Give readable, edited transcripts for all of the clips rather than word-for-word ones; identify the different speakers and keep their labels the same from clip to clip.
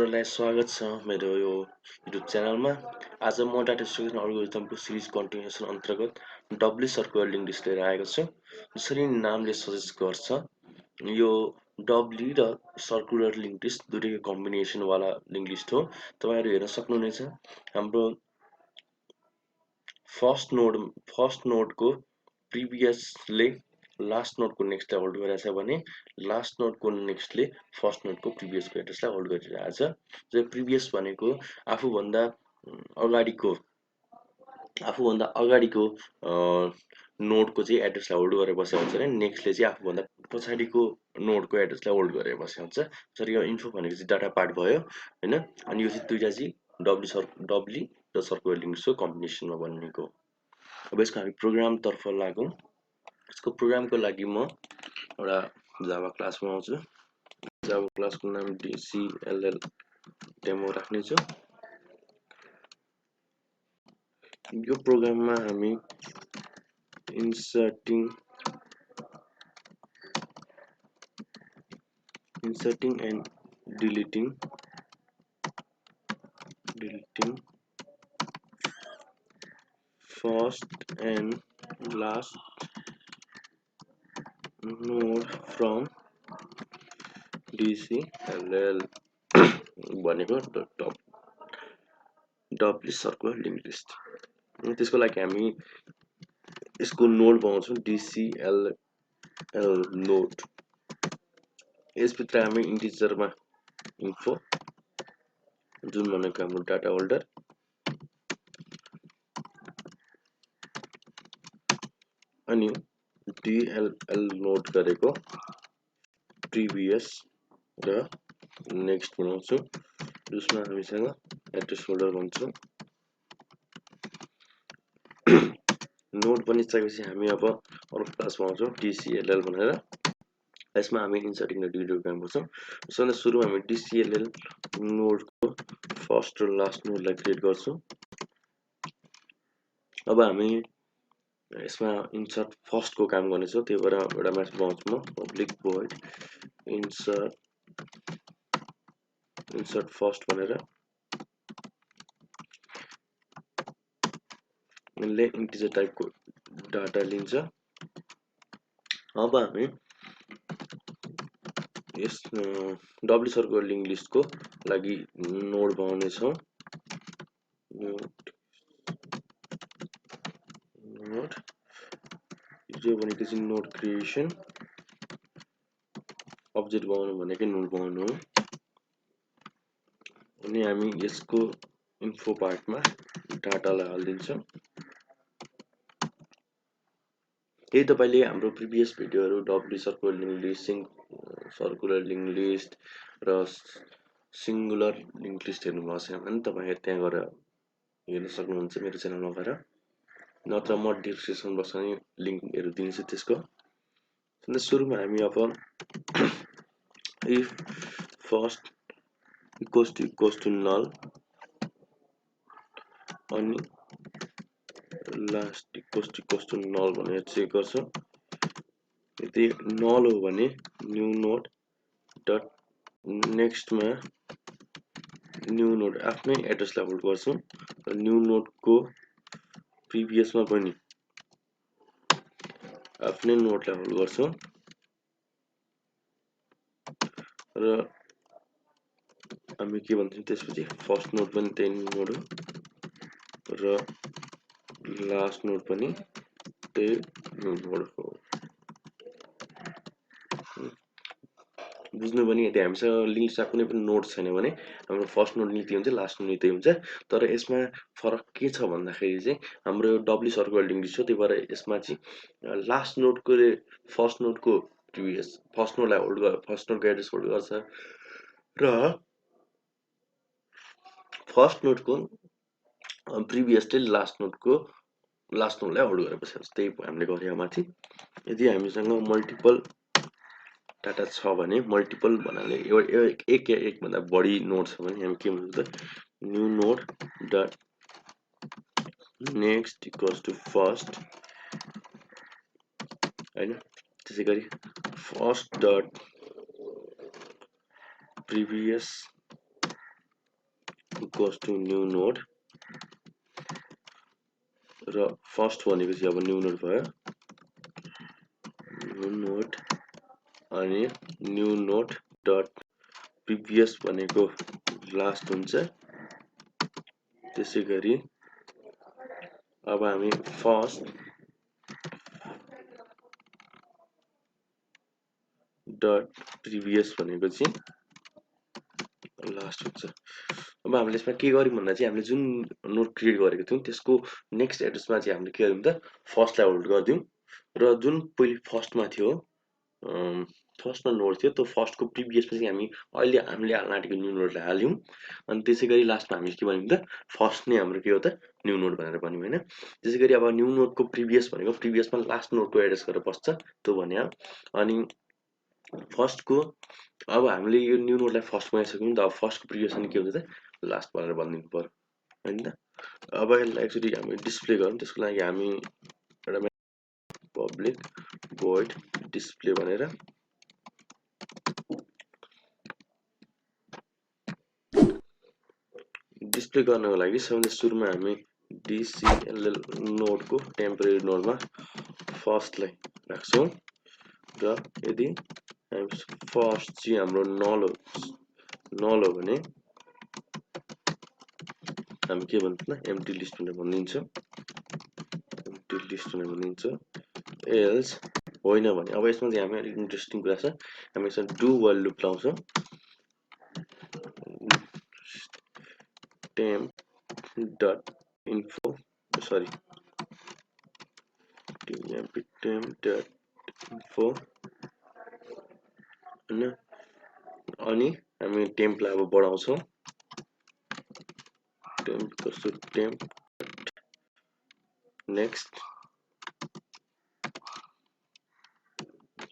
Speaker 1: हजुरहरूलाई स्वागत छ मेरो यो युट्युब च्यानलमा। आज म डाटा स्ट्रक्चर अल्गोरिथमको सिरिज कन्टिन्युसन अन्तर्गत डब्ली सर्कुलर लिङ्क लिस्ट लिएर आएको छु। जसरी नामले सजेस्ट गर्छ, यो डब्ली र सर्कुलर लिङ्क लिस्ट दुवैको कम्बिनेसनवाला लिङ्क लिस्ट हो। तपाईँहरू हेर्न सक्नुहुनेछ, हाम्रो फर्स्ट नोडको प्रिभियसले लास्ट नोडको नेक्स्टलाई होल्ड गरिरहेछ भने लास्ट नोडको नेक्स्टले फर्स्ट नोडको प्रिभियसको एड्रेसलाई होल्ड गरिरहेछ। जो प्रिभियस भनेको आफूभन्दा अगाडिको नोडको चाहिँ एड्रेसलाई होल्ड गरेर बसेको हुन्छ भने नेक्स्टले चाहिँ आफूभन्दा पछाडिको नोडको एड्रेसलाई होल्ड गरेर बसेको हुन्छ। जसरी यो इन्फो भनेको चाहिँ डाटा पार्ट भयो हैन। अनि यो चाहिँ दुईटा चाहिँ डब्ली र सर्कुलर लिङ्क्सको कम्बिनेसनमा बनिएको। अब यसको हामी प्रोग्रामतर्फ लागौँ। यसको प्रोग्रामको लागि म एउटा जावा क्लास बनाउँछु। जावा क्लासको नाम DCLL डेमो राख्नेछु। यो प्रोग्राममा हामी inserting and deleting first and last node from DCLL भनेको डब्ली सर्कुलर लिङ्क लिस्ट। त्यसको लागि हामी यसको नोड बनाउँछौँ DCLL नोड। यसभित्र हामी इन्टिजरमा इन्फो जुन भनेको हाम्रो डाटा होल्डर अनि DLL नोड गरेको प्रिभियस र नेक्स्ट बनाउँछौँ, जसमा हामीसँग एड्रेस होल्डर भन्छौँ। नोड बनिसकेपछि हामी अब अर्को क्लास बनाउँछौँ DCLL भनेर। यसमा हामी इन्सर्टिङ र डिलिटिङ काम गर्छौँ। यसमा सुरुमा हामी DCLL नोडको फर्स्ट र लास्ट नोडलाई क्रिएट गर्छौँ। अब हामी यसमा इन्सर्ट फर्स्टको काम गर्नेछौँ, त्यही भएर एउटा म्यासेज बनाउँछु म पब्लिक भोइड इन्सर्ट फर्स्ट भनेर। यसले इन्टिजर टाइपको डाटा लिन्छ। अब हामी यस डब्ली सर्कुलर लिङ्क लिस्टको लागि नोड बनाउने छौँ। नोड यो भनेको चाहिँ नोड क्रिएसन, अब्जेक्ट बनाउनु भनेकै नोड बनाउनु हो। अनि हामी यसको इन्फो पार्टमा डाटालाई हालिदिन्छौँ। यदि तपाईँले हाम्रो प्रिभियस भिडियोहरू doubly circular link list, circular link list र सिङ्गुलर लिङ्क लिस्ट हेर्नुभएको छैन भने तपाईँ त्यहाँ गएर हेर्न सक्नुहुन्छ मेरो च्यानलमा गएर, नत्र म डिस्क्रिप्सन बक्समा लिङ्कहरू दिन्छु त्यसको। सुरुमा हामी अब if first equals to null अनि लास्ट इक्वल्स टु नल भनेर चेक गर्छौँ। यदि नल हो भने न्यू नोड डट नेक्स्टमा न्यू नोड आफ्नै एड्रेसलाई होल्ड गर्छौँ र न्यू नोडको प्रिभियसमा पनि आफ्नै नोडलाई होल्ड गर्छौँ र हामी के भन्छौँ त्यसपछि फर्स्ट नोड पनि त्यही नोड हो र लास्ट नोड पनि त्यही नोड हो। बुझ्नु पनि यदि हामीसँग लिङ्क लिस्टमा कुनै पनि नोड छैन भने हाम्रो फर्स्ट नोड नीति हुन्छ, लास्ट नोड नीति हुन्छ। तर यसमा फरक के छ भन्दाखेरि चाहिँ हाम्रो डब्ली सर्कुलर लिङ्क लिस्ट हो, त्यही भएर यसमा चाहिँ लास्ट नोडको फर्स्ट नोडको प्रिभियस फर्स्ट नोडलाई होल्ड गर्छ, फर्स्ट नोडको एड्रेस होल्ड गर्छ र फर्स्ट नोडको प्रिभियसले लास्ट नोडलाई होल्ड गरेर बसेको छ। त्यही हामीले गऱ्यौँ माथि। यदि हामीसँग मल्टिपल डाटा छ भने मल्टिपल भन्नाले एक भन्दा बढी नोड छ भने हामी के भन्छौँ त new node dot next equals to first हैन। त्यसै गरी first dot previous equals to new node र फर्स्ट भनेपछि अब न्यू नोड भयो न्यू नोड अनि न्यू नोड डट प्रिभियस भनेको लास्ट हुन्छ त्यसैगरी अब हामी फर्स्ट डट प्रिभियस भनेको चाहिँ लास्ट हुन्छ अब हामीले यसमा के गर्यौं भन्दा चाहिँ हामीले जुन नोड क्रिएट गरेको थियौं त्यसको नेक्स्ट एड्रेसमा चाहिँ हामीले के गर्यौं त फर्स्टलाई होल्ड गर्दियौं र जुन पहिले फर्स्टमा थियो फर्स्टमा नोड थियो त्यो फर्स्टको प्रिभियसमा चाहिँ अहिले हामीले हाल्न आँटेको न्यू नोडलाई हाल्यौं अनि त्यसैगरी लास्टमा हामीले के भन्यौं त फर्स्ट नै हाम्रो के हो त न्यू नोड भनेर भन्यौं हैन त्यसैगरी अब न्यू नोडको प्रिभियस भनेको प्रिभियसमा लास्ट नोडको एड्रेस गरेर बस्छ त्यो भन्या अनि फर्स्टको अब हामीले यो न्यू नोडलाई फर्स्ट बनाइसक्यौं त अब फर्स्टको प्रिभियस अनि के हुन्छ त लास्ट भनेर भनिदिनु पर्यो हैन त अब यसलाई एक्चुअली हामी डिस्प्ले गरौँ त्यसको लागि हामी एउटा पब्लिक void डिस्प्ले भनेर डिस्प्ले गर्नको लागि सबैभन्दा सुरुमा हामी dcll नोडको टेम्परेरी नोडमा फर्स्टलाई राख्छौं र यदि फर्स्ट चाहिँ हाम्रो नल हो भने हामी के भन्छ न एम्प्टी लिस्ट भनेर भनिदिन्छौं एम्प्टी लिस्ट भनेर भनिदिन्छ एल्स होइन भने अब यसमा चाहिँ हामी अलिक इन्ट्रेस्टिङ कुरा छ हामी यसमा डु वाइल लुप लाउँछौं temp dot info sorry temp dot info अनि हामी टेम्पलाई अब बढाउँछौं temp कस्तो temp नेक्स्ट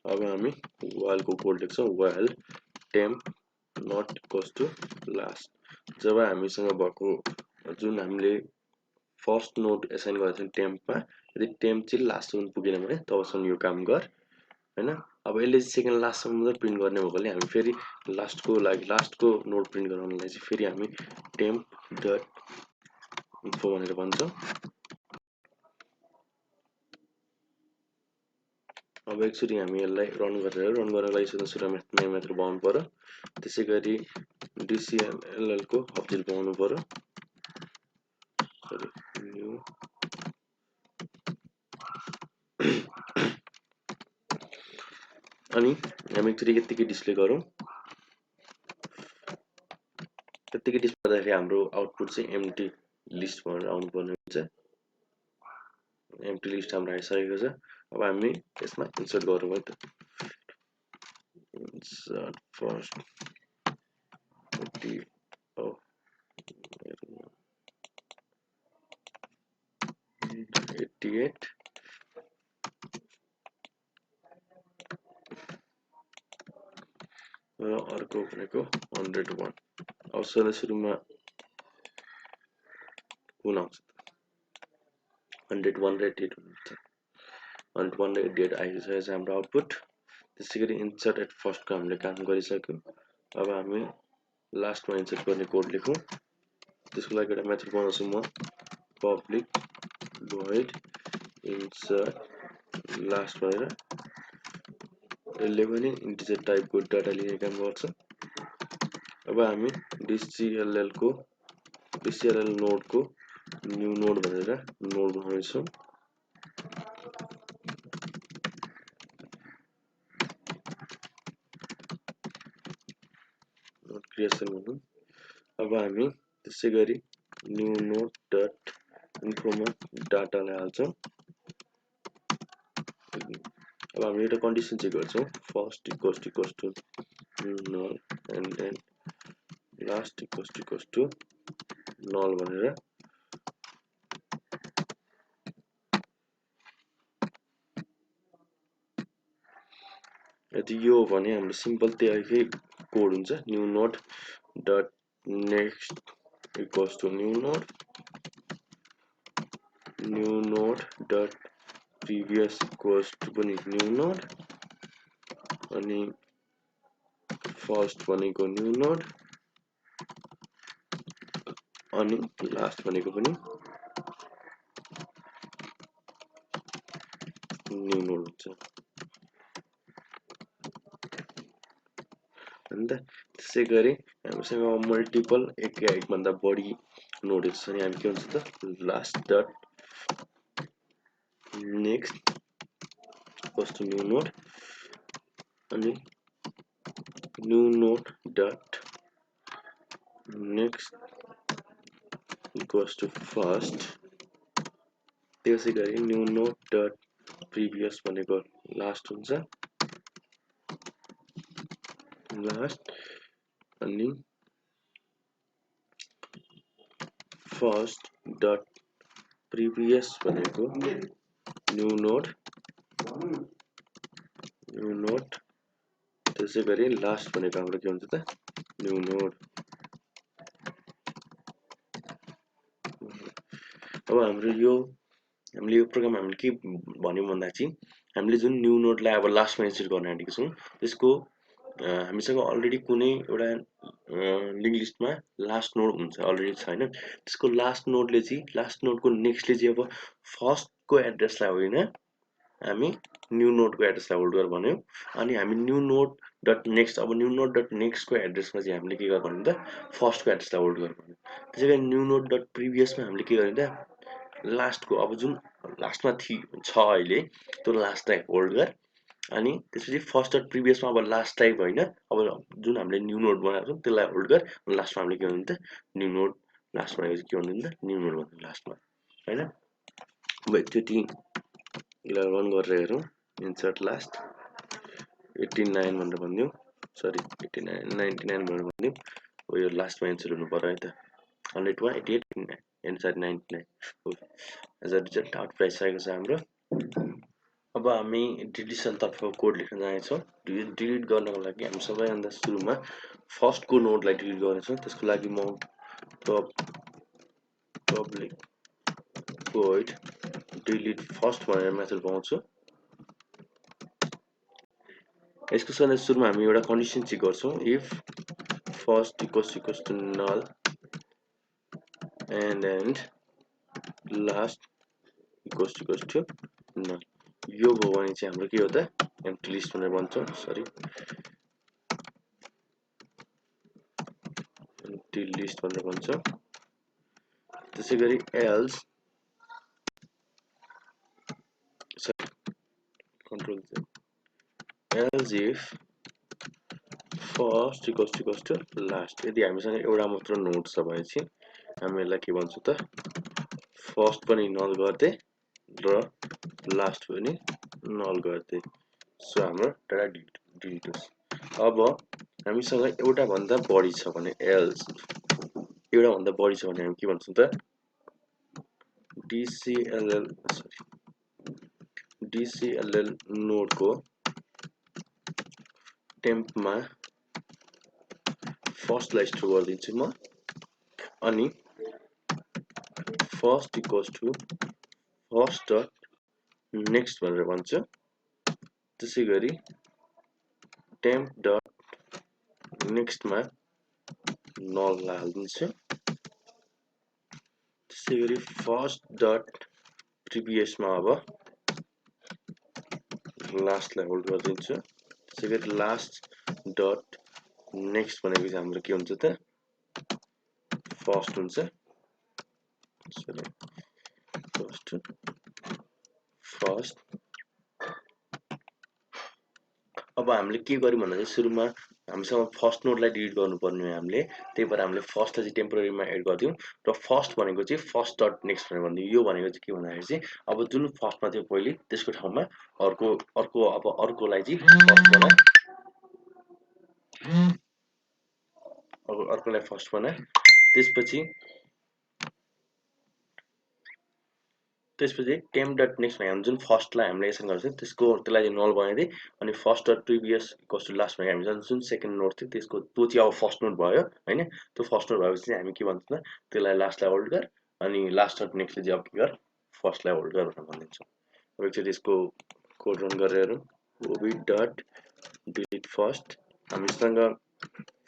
Speaker 1: अब हामी while को कोड लेख्छौं while temp not equals to last जब हामीसँग भएको जुन हामीले फर्स्ट नोड एसाइन गरेको थियौं टेम्पमा यदि टेम्प चाहिँ लास्टसम्म पुगेन भने तबसम्म यो काम गर हैन अब यसले चाहिँ सेकेन्ड लास्टसम्म मात्र प्रिन्ट गर्ने भएकोले हामी फेरि लास्टको लागि लास्टको नोड प्रिन्ट गराउनलाई चाहिँ फेरि हामी टेम्प डट इन्फो भनेर भन्छौं अब एकचोटि हामी यसलाई रन गर्नको लागि सुरुमा नयाँ मेथड बनाउनु पर्यो त्यसैगरी dcll को अब्जेक्ट बनाउनु पर्यो अनि हामी एकचोटि यतिकै डिस्प्ले गरौँ त्यतिकै डिस्प्ले गर्दाखेरि हाम्रो आउटपुट चाहिँ एम्प्टी लिस्ट भनेर आउनु पर्ने हुन्छ एम्प्टी लिस्ट हाम्रो आइसकेको छ अब हामी यसमा इन्सर्ट गरौँ है त इन्सर्ट फर्स्ट 88 र अर्को भनेको 101 अब सुरुमा कुन आउँछ 101 र 88 हुन्छ 101 र 88 आइसकेको छ हाम्रो आउटपुट त्यसैगरी इन्सर्ट एट फर्स्ट को हामीले काम गरिसक्यौं अब हामी लास्टमा इन्सर्ट गर्ने कोड लेखौं त्यसको लागि एउटा मेथड बनाउँछु म पब्लिक void insert last भनेर यसले पनि इन्टिजर टाइपको डाटा लिने काम गर्छ अब हामी dcll नोडको न्यू नोड भनेर नोड बनाउँछौं नोड क्रिएसन भनौं अब हामी त्यसैगरी न्यू नोड डट इन्फोमा डाटालाई हाल्छौं अब हामी एउटा कन्डिसन चेक गर्छौं first equals to null and then last equals to null भनेर यदि यो भने हाम्रो सिम्पल त्यहीकै कोड हुन्छ new node dot next equals to new node dot previous equals to पनि न्यू नोड अनि फर्स्ट भनेको न्यू नोड अनि लास्ट भनेको पनि न्यू नोड हुन्छ अन्त त्यसै गरी हामीसँग मल्टिपल एक या एक भन्दा बढी नोडहरु छ अनि हामी के भन्छ त last dot next equals to new node अनि new node dot next equals to first त्यसै गरी न्यू नोड डट प्रिभियस भनेको लास्ट हुन्छ लास्ट अनि फर्स्ट डट प्रिभियस भनेको न्यू नोड त्यसै गरी लास्ट भनेको हाम्रो के हुन्छ त न्यू नोड अब हामीले यो प्रोग्राम हामीले के भन्यौं भन्दा चाहिँ हामीले जुन न्यू नोडलाई अब लास्टमा इन्सर्ट गर्न आँटेको छौं त्यसको हामीसँग अलरेडी कुनै एउटा लिंक लिस्टमा लास्ट नोड हुन्छ अलरेडी छ हैन त्यसको लास्ट नोडले चाहिँ लास्ट नोडको नेक्स्टले चाहिँ अब फर्स्टको एड्रेसलाई होइन हामी न्यू नोडको एड्रेसलाई होल्ड गर भन्यौं अनि हामी न्यू नोड डट नेक्स्ट अब न्यू नोड डट नेक्स्टको एड्रेसमा चाहिँ हामीले के गर्नु त फर्स्टको एड्रेसलाई होल्ड गर भन्यौं त्यसैगरी न्यू नोड डट प्रिभियसमा हामीले के गर्ने त लास्टको अब जुन लास्टमा छ अहिले त्यो लास्टलाई होल्ड गर अनि त्यसपछि फर्स्ट डट प्रिभियसमा अब लास्टलाई होइन अब जुन हामीले न्यू नोड बनाएको छौं त्यसलाई होल्ड गर अनि लास्टमा हामीले के गर्नु त न्यू नोड लास्ट भनेको चाहिँ के भन्नु त न्यू नोड भन्नु लास्टमा हैन अब एकचोटि यसलाई रन गरेर हेरौँ इन्सर्ट लास्ट 89 भनेर भनिदिउँ सरी 89 99 भनेर भनिदिउँ अब यो लास्टमा इन्सर्ट हुनु पर्यो है त 100 मा 88 and sorry 99 as a result output आइसकेको छ हाम्रो अब हामी डिलिसन तर्फको कोड लेख्न जानेछौँ डिलिट गर्नको लागि हामी सबैभन्दा सुरुमा फर्स्टको नोडलाई डिलिट गर्नेछौँ त्यसको लागि म पब्लिक void delete first भनेर मेथड पाउँछु यसको सुरुमा हामी एउटा कन्डिसन चेक गर्छौं if first equals to null and last equals to null यो भयो भने चाहिँ हाम्रो के हो त एम्प्टी लिस्ट भनेर भन्छौं सरी एम्प्टी लिस्ट भनेर भन्छौं त्यसैगरी else control Z else if first equals to last यदि हामीसँग एउटा मात्र नोड छ भने चाहिँ हामी यसलाई के भन्छौं त फर्स्ट पनि नल गर्दै र लास्ट पनि नल गर्दै सो हाम्रो डाटा डिलिट होस् अब हामीसँग एउटा भन्दा बढी छ भने else एउटा भन्दा बढी छ भने हामी के भन्छौं त DCLL नोड को टेम्पमा फर्स्ट लाई स्टोर गरिदिन्छु म अनि first equals to first dot next भनेर भन्छु त्यसैगरी टेम्प डट नेक्स्टमा नल हाल्दिन्छु त्यसैगरी फर्स्ट डट प्रिभियसमा अब लास्टलाई होल्ड गरिदिन्छु त्यसैगरी लास्ट डट नेक्स्ट भनेको चाहिँ हाम्रो के हुन्छ त फर्स्ट हुन्छ फर्स्ट अब हामीले के गर्यौं भन्दा चाहिँ सुरुमा हामीसँग फर्स्ट नोडलाई डिलिट गर्नुपर्ने हो हामीले त्यही भएर हामीले फर्स्टलाई चाहिँ टेम्परेरीमा एड गर्दियौं र फर्स्ट भनेको चाहिँ फर्स्ट डट नेक्स्ट भनेर भन्दियौं यो भनेको चाहिँ के भन्दाखेरि चाहिँ अब जुन फर्स्टमा थियो पहिले त्यसको ठाउँमा अर्कोलाई चाहिँ फर्स्ट बना अब अर्कोलाई फर्स्ट बना त्यसपछि टेम्प डट नेक्स्ट भने जुन फर्स्टलाई हामीले एसन गर्छौं त्यसलाई चाहिँ नल बनाइदिए अनि first dot previous equals to last भने हामी जुन सेकेन्ड नोड थियो त्यसको त्यो चाहिँ अब फर्स्ट नोड भयो हैन त्यो फर्स्ट नोड भएपछि चाहिँ हामी के भन्छौं त त्यसलाई लास्टलाई होल्ड गर अनि लास्ट डट नेक्स्टले चाहिँ अब के गर फर्स्टलाई होल्ड गर भनेर भनिदिन्छौं अब एकचोटि यसको कोड रन गरेर हेरौँ ओबी डट डिलिट फर्स्ट हामीसँग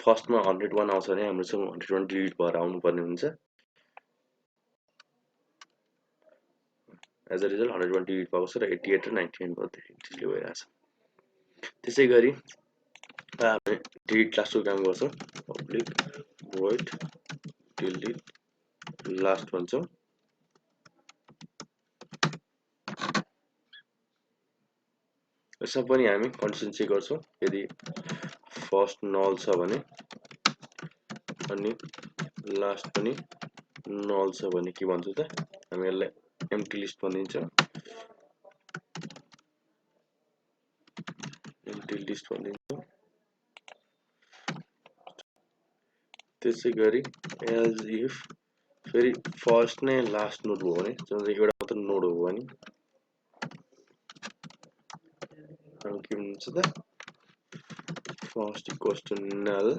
Speaker 1: फर्स्टमा 101 आउँछ भने हामीसँग 101 डिलिट भएर आउनु पर्ने हुन्छ एज अ रिजल्ट 128 पाउँछ र 88 र 99 पर्दै डिस्प्ले भइरहेछ। त्यसै गरी हामी डिलिट लास्टको काम गर्छौँ, पब्लिक void डिलिट लास्ट भन्छौँ। यसमा पनि हामी कन्डिसन चेक गर्छौँ, यदि फर्स्ट नल छ भने अनि लास्ट पनि नल छ भने के भन्छौँ त, हामी यसलाई एम्प्टी लिस्ट भनिदिन्छौँ। एम्प्टी लिस्ट भनिदिन्छौँ। त्यसै गरी एज इफ फेरि फर्स्ट नै लास्ट नोड हो भने, एउटा मात्र नोड हो भने हामी के भन्छ त, फर्स्ट इक्वल्स टु नल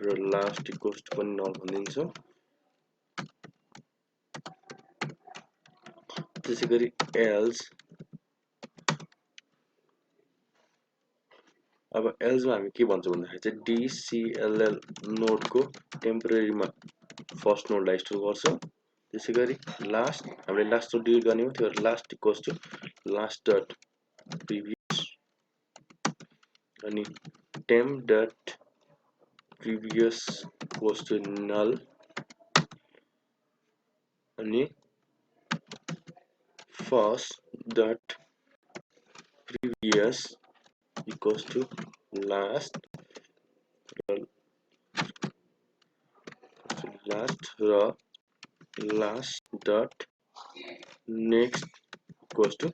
Speaker 1: र लास्ट इक्वल्स टु पनि नल भनिदिन्छौँ। त्यसै गरी एल्स, अब एल्समा हामी के भन्छौँ भन्दाखेरि चाहिँ डिसिएलएल नोडको टेम्पोरेरीमा फर्स्ट नोडलाई स्टोर गर्छौँ। त्यसै गरी लास्ट हामीले लास्ट नोड डिलिट गर्ने हो, त्यो last equals to last dot previous अनि temp dot previous equals to null अनि first dot previous equals to last र last dot next equals to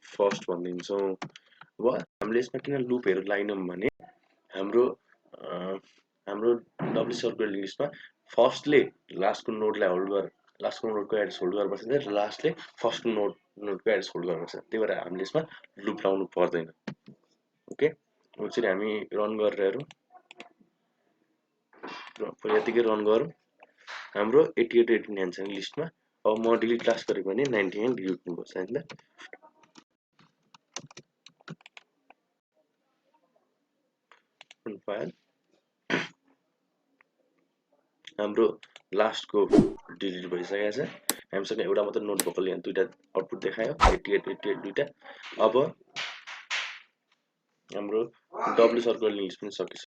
Speaker 1: first भनिदिन्छौँ। अब हामीले यसमा किन लुपहरू लाइनौँ भने हाम्रो डब्ली सर्कुलर लिस्टमा फर्स्टले लास्टको नोडलाई होल्ड गरेर लास्टको नोडको एड्रेस होल्ड गर्नुपर्छ र लास्टले फर्स्टको नोडको एड्रेस होल्ड गर्नुपर्छ। त्यही भएर हामीले यसमा लुप लाउनु पर्दैन। ओके, यसरी हामी रन गरेर हेरौँ, यतिकै रन गरौँ। हाम्रो 88 89 छ लिस्टमा। अब म डिलिट लास्ट गरेको भने 99 डिलिट हुनुपर्छ हैन त। फाइल हाम्रो लास्टको डिलिट भइसकेको छ। हामीसँग एउटा मात्र नोट भएकोले यहाँ दुईटा आउटपुट देखायो, 88 88 दुईटा। अब हाम्रो डब्ली सर्कुलर लिस्ट पनि सकिसक्यो।